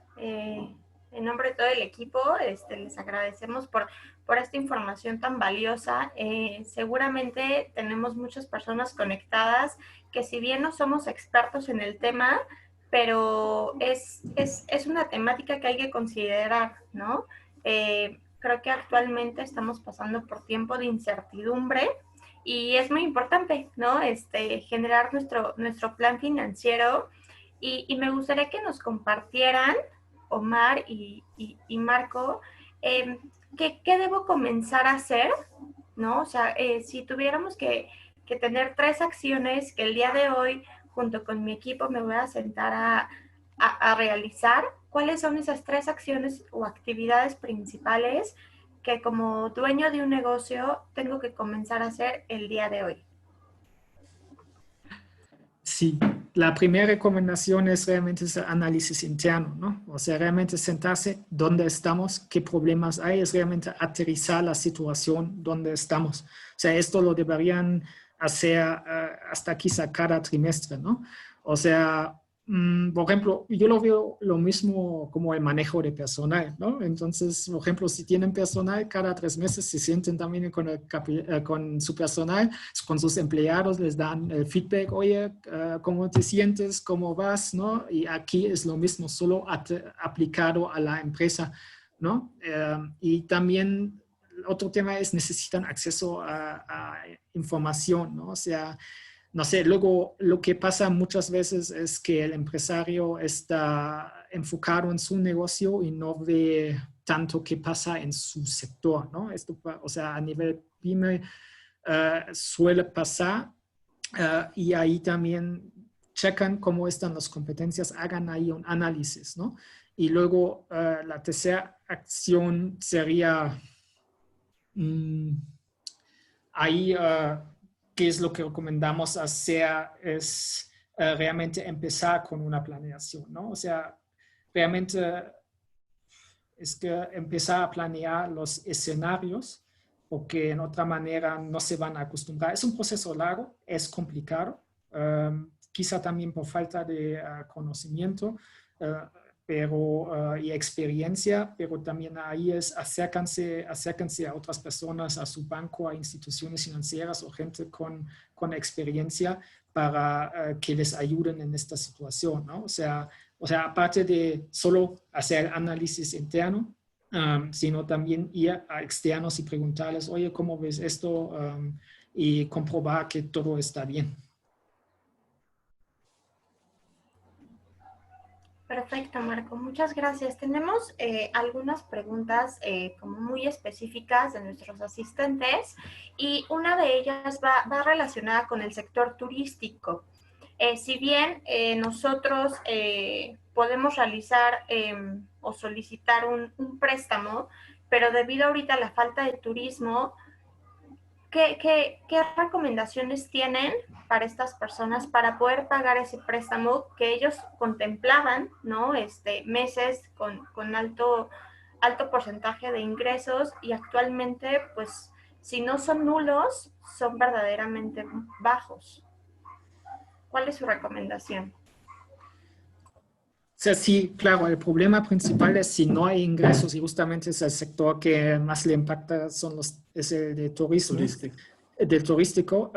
En nombre de todo el equipo, les agradecemos por esta información tan valiosa. Seguramente tenemos muchas personas conectadas que si bien no somos expertos en el tema, pero es una temática que hay que considerar, ¿no? Creo que actualmente estamos pasando por tiempo de incertidumbre y es muy importante, ¿no? Generar nuestro plan financiero y me gustaría que nos compartieran Omar y Marco, ¿qué debo comenzar a hacer? ¿No? O sea, si tuviéramos que tener 3 acciones que el día de hoy, junto con mi equipo, me voy a sentar a realizar, ¿cuáles son esas 3 acciones o actividades principales que como dueño de un negocio tengo que comenzar a hacer el día de hoy? Sí, la primera recomendación es realmente ese análisis interno, ¿no? O sea, realmente sentarse dónde estamos, qué problemas hay, es realmente aterrizar la situación donde estamos. O sea, esto lo deberían hacer hasta quizá cada trimestre, ¿no? O sea, por ejemplo, yo lo veo lo mismo como el manejo de personal, ¿no? Entonces, por ejemplo, si tienen personal, cada 3 meses se sienten también con su personal, con sus empleados, les dan el feedback, oye, ¿cómo te sientes? ¿Cómo vas? ¿No? Y aquí es lo mismo, solo aplicado a la empresa, ¿no? Y también otro tema es necesitan acceso a información, ¿no? O sea, no sé, luego lo que pasa muchas veces es que el empresario está enfocado en su negocio y no ve tanto qué pasa en su sector, ¿no? Esto, o sea, a nivel pyme suele pasar y ahí también checan cómo están las competencias, hagan ahí un análisis, ¿no? Y luego la tercera acción sería ahí, ¿qué es lo que recomendamos hacer? Es realmente empezar con una planeación, ¿no? O sea, realmente es que empezar a planear los escenarios porque en otra manera no se van a acostumbrar. Es un proceso largo, es complicado, quizá también por falta de conocimiento y experiencia, pero también ahí es acércanse a otras personas, a su banco, a instituciones financieras o gente con experiencia para que les ayuden en esta situación, ¿no? O sea, aparte de solo hacer análisis interno, sino también ir a externos y preguntarles, oye, ¿cómo ves esto? Y comprobar que todo está bien. Perfecto, Marco. Muchas gracias. Tenemos algunas preguntas como muy específicas de nuestros asistentes y una de ellas va relacionada con el sector turístico. Si bien nosotros podemos realizar o solicitar un préstamo, pero debido ahorita a la falta de turismo, ¿qué recomendaciones tienen para estas personas para poder pagar ese préstamo que ellos contemplaban, ¿no? Meses con alto porcentaje de ingresos y actualmente, pues, si no son nulos, son verdaderamente bajos? ¿Cuál es su recomendación? O sea, sí, claro, el problema principal es si no hay ingresos y justamente es el sector que más le impacta es el de turismo, del turístico.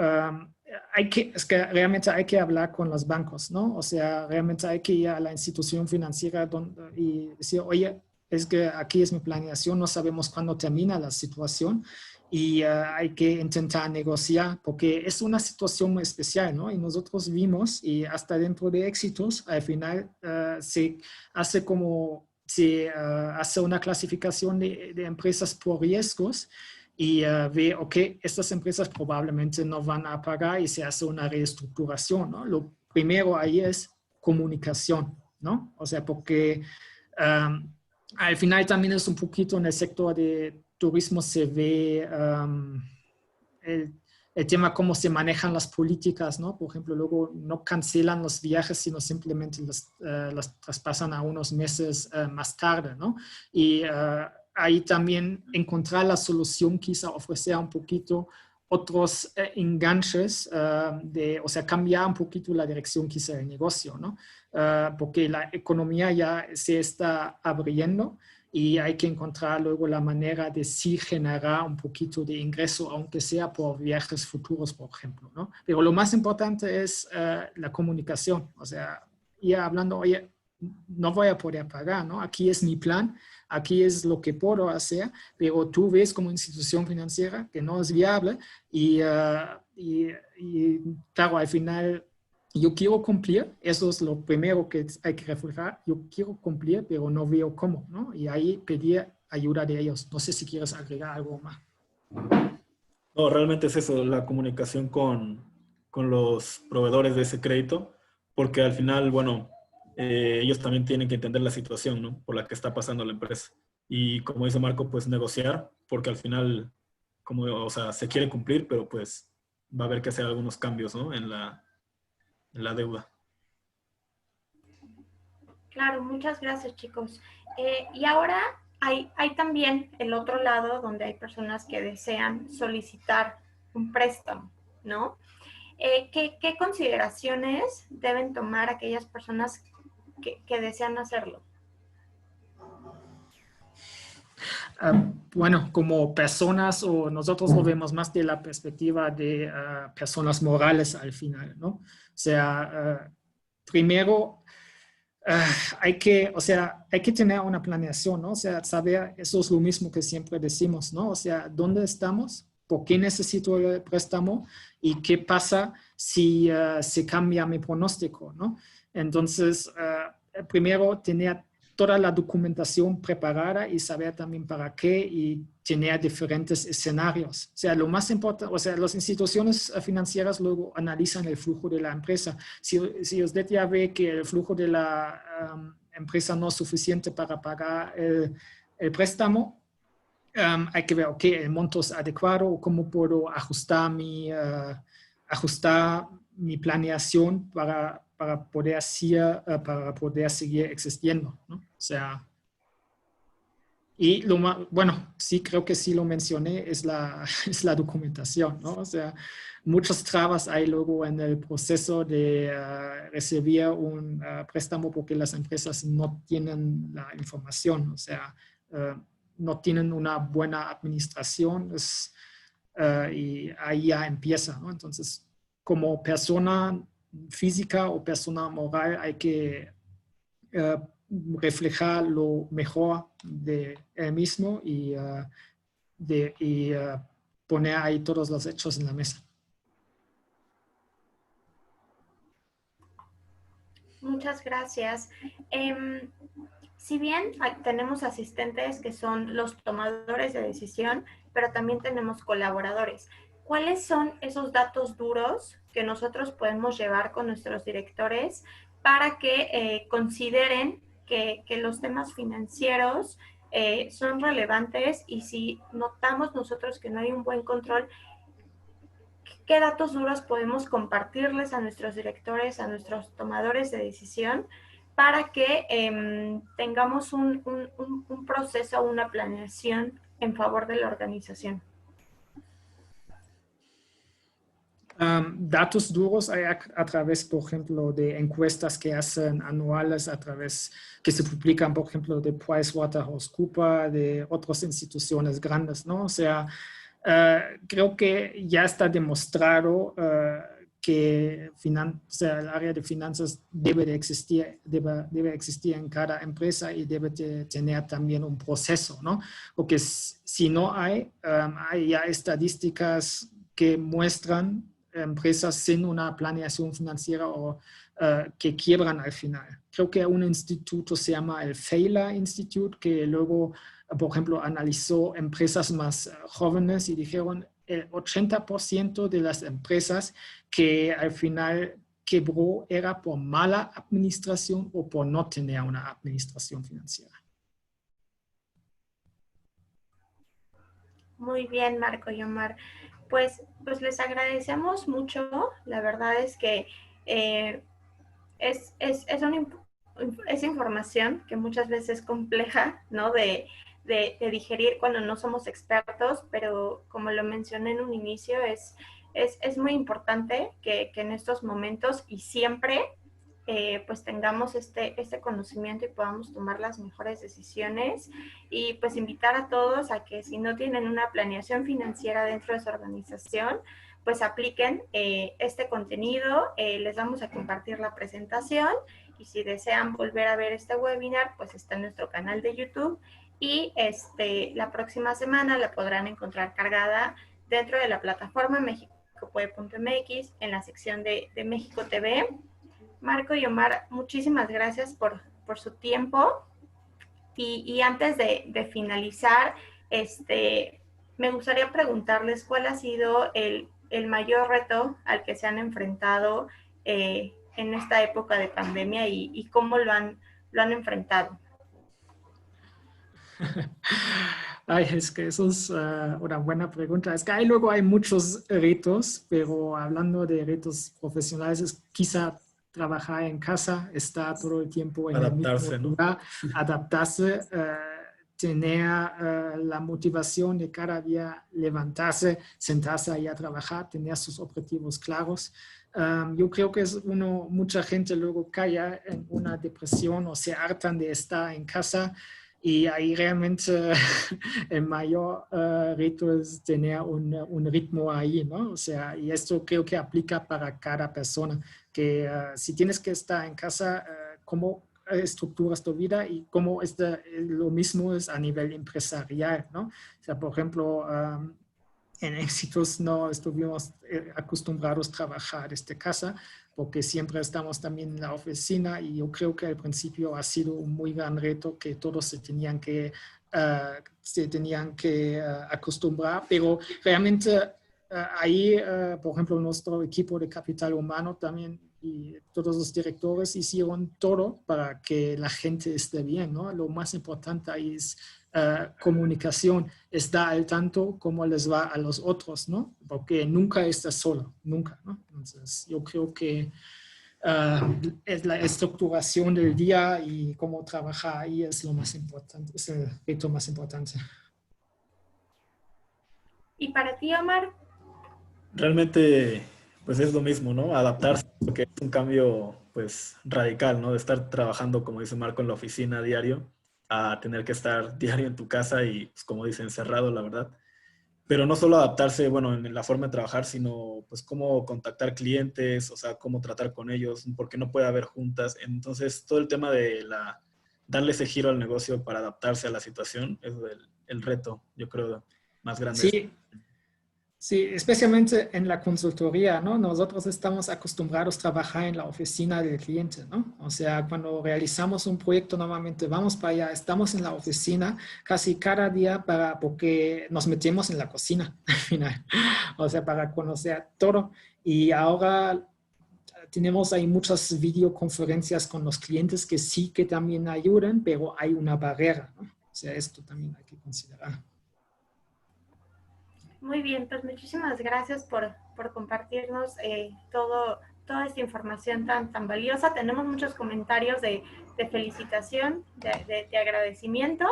Es que realmente hay que hablar con los bancos, ¿no? O sea, realmente hay que ir a la institución financiera y decir, oye, es que aquí es mi planeación, no sabemos cuándo termina la situación y hay que intentar negociar porque es una situación muy especial, ¿no? Y nosotros vimos y hasta dentro de éxitos, al final se hace hace una clasificación de empresas por riesgos y ve, ok, estas empresas probablemente no van a pagar y se hace una reestructuración, ¿no? Lo primero ahí es comunicación, ¿no? O sea, porque al final también es un poquito en el sector de turismo se ve el tema cómo se manejan las políticas, ¿no? Por ejemplo, luego no cancelan los viajes, sino simplemente las traspasan a unos meses más tarde, ¿no? Y ahí también encontrar la solución quizá ofrecer un poquito otros enganches, o sea, cambiar un poquito la dirección quizá del negocio, ¿no? Porque la economía ya se está abriendo y hay que encontrar luego la manera de sí generar un poquito de ingreso, aunque sea por viajes futuros, por ejemplo, ¿no? Pero lo más importante es la comunicación, o sea, ir hablando, oye, no voy a poder pagar, ¿no? Aquí es mi plan, aquí es lo que puedo hacer, pero tú ves como institución financiera que no es viable y claro, al final yo quiero cumplir, eso es lo primero que hay que reflejar, yo quiero cumplir, pero no veo cómo, ¿no? Y ahí pedir ayuda de ellos. No sé si quieres agregar algo más. No, realmente es eso, la comunicación con los proveedores de ese crédito, porque al final, bueno, ellos también tienen que entender la situación, ¿no? Por la que está pasando la empresa. Y como dice Marco, pues negociar, porque al final, o sea, se quiere cumplir, pero pues va a haber que hacer algunos cambios, ¿no? En la deuda. Claro, muchas gracias, chicos. Y ahora hay también el otro lado donde hay personas que desean solicitar un préstamo, ¿no? ¿Qué consideraciones deben tomar aquellas personas que desean hacerlo? Bueno, como personas o nosotros lo vemos más de la perspectiva de personas morales al final, ¿no? O sea, primero hay que tener una planeación, ¿no? O sea, saber, eso es lo mismo que siempre decimos, ¿no? O sea, ¿dónde estamos? por qué necesito el préstamo y qué pasa si se cambia mi pronóstico, ¿no? Entonces, primero tener toda la documentación preparada y saber también para qué y tener diferentes escenarios. O sea, lo más importante, o sea, las instituciones financieras luego analizan el flujo de la empresa. Si usted ya ve que el flujo de la empresa no es suficiente para pagar el préstamo, hay que ver, ok, el monto es adecuado, cómo puedo ajustar mi planeación para poder seguir existiendo, ¿no? O sea, y bueno, sí, creo que sí lo mencioné, es la documentación, ¿no? O sea, muchas trabas hay luego en el proceso de recibir un préstamo porque las empresas no tienen la información, o sea, no tienen una buena administración y ahí ya empieza, ¿no? Entonces, como persona física o persona moral hay que reflejar lo mejor de él mismo y poner ahí todos los hechos en la mesa. Muchas gracias. Si bien tenemos asistentes que son los tomadores de decisión, pero también tenemos colaboradores, ¿cuáles son esos datos duros que nosotros podemos llevar con nuestros directores para que consideren que los temas financieros son relevantes y si notamos nosotros que no hay un buen control, qué datos duros podemos compartirles a nuestros directores, a nuestros tomadores de decisión para que tengamos un proceso, una planeación en favor de la organización? Datos duros hay a través, por ejemplo, de encuestas que hacen anuales, que se publican, por ejemplo, de PricewaterhouseCoopers, de otras instituciones grandes, ¿no? O sea, creo que ya está demostrado que el área de finanzas debe existir en cada empresa y debe tener también un proceso, ¿no? Porque si no hay ya estadísticas que muestran empresas sin una planeación financiera o que quiebran al final. Creo que un instituto se llama el Failer Institute, que luego, por ejemplo, analizó empresas más jóvenes y dijeron el 80% de las empresas que al final quebró era por mala administración o por no tener una administración financiera. Muy bien, Marco y Omar. Pues les agradecemos mucho. La verdad es que es información que muchas veces es compleja, ¿no? De digerir cuando no somos expertos, pero como lo mencioné en un inicio, es muy importante que en estos momentos y siempre pues tengamos este conocimiento y podamos tomar las mejores decisiones y pues invitar a todos a que si no tienen una planeación financiera dentro de su organización, pues apliquen este contenido, les vamos a compartir la presentación y si desean volver a ver este webinar, pues está en nuestro canal de YouTube y la próxima semana la podrán encontrar cargada dentro de la plataforma mexicopuede.mx en la sección de México TV. Marco y Omar, muchísimas gracias por su tiempo y antes de finalizar, me gustaría preguntarles cuál ha sido el mayor reto al que se han enfrentado en esta época de pandemia y cómo lo han enfrentado. Ay, es que eso es una buena pregunta. Es que luego hay muchos retos, pero hablando de retos profesionales, es quizá trabajar en casa, estar todo el tiempo en el mismo lugar, ¿no? Adaptarse, tener la motivación de cada día levantarse, sentarse ahí a trabajar, tener sus objetivos claros. Yo creo que mucha gente luego cae en una depresión o se hartan de estar en casa y ahí realmente el mayor reto es tener un ritmo ahí, ¿no? O sea, y esto creo que aplica para cada persona, que si tienes que estar en casa, ¿cómo estructuras tu vida y cómo lo mismo es a nivel empresarial, ¿no? O sea, por ejemplo, en Éxitos no estuvimos acostumbrados a trabajar desde casa, porque siempre estamos también en la oficina, y yo creo que al principio ha sido un muy gran reto que todos se tenían que acostumbrar, pero realmente ahí, por ejemplo, nuestro equipo de capital humano también y todos los directores hicieron todo para que la gente esté bien, ¿no? Lo más importante ahí es comunicación, está al tanto cómo les va a los otros, ¿no? Porque nunca estás solo, nunca, ¿no? Entonces, yo creo que es la estructuración del día y cómo trabajar ahí es lo más importante, es el reto más importante. ¿Y para ti, Omar? Realmente, pues es lo mismo, ¿no? Adaptarse, porque es un cambio, pues, radical, ¿no? De estar trabajando, como dice Marco, en la oficina diario, a tener que estar diario en tu casa y, pues, como dice, encerrado, la verdad. Pero no solo adaptarse, bueno, en la forma de trabajar, sino, pues, cómo contactar clientes, o sea, cómo tratar con ellos, porque no puede haber juntas. Entonces, todo el tema de darle ese giro al negocio para adaptarse a la situación es el reto, yo creo, más grande. Sí. Sí, especialmente en la consultoría, ¿no? Nosotros estamos acostumbrados a trabajar en la oficina del cliente, ¿no? O sea, cuando realizamos un proyecto, normalmente vamos para allá, estamos en la oficina casi cada día porque nos metemos en la cocina al final, o sea, para conocer todo. Y ahora tenemos ahí muchas videoconferencias con los clientes que sí que también ayudan, pero hay una barrera, ¿no? O sea, esto también hay que considerar. Muy bien, pues muchísimas gracias por compartirnos toda esta información tan valiosa. Tenemos muchos comentarios de felicitación, de agradecimiento,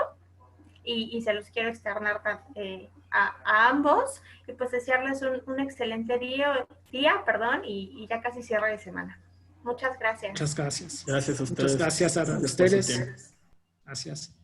y se los quiero externar a ambos, y pues desearles un excelente día, y ya casi cierre de semana. Muchas gracias. Muchas gracias. Gracias a ustedes. Muchas gracias a ustedes. Gracias.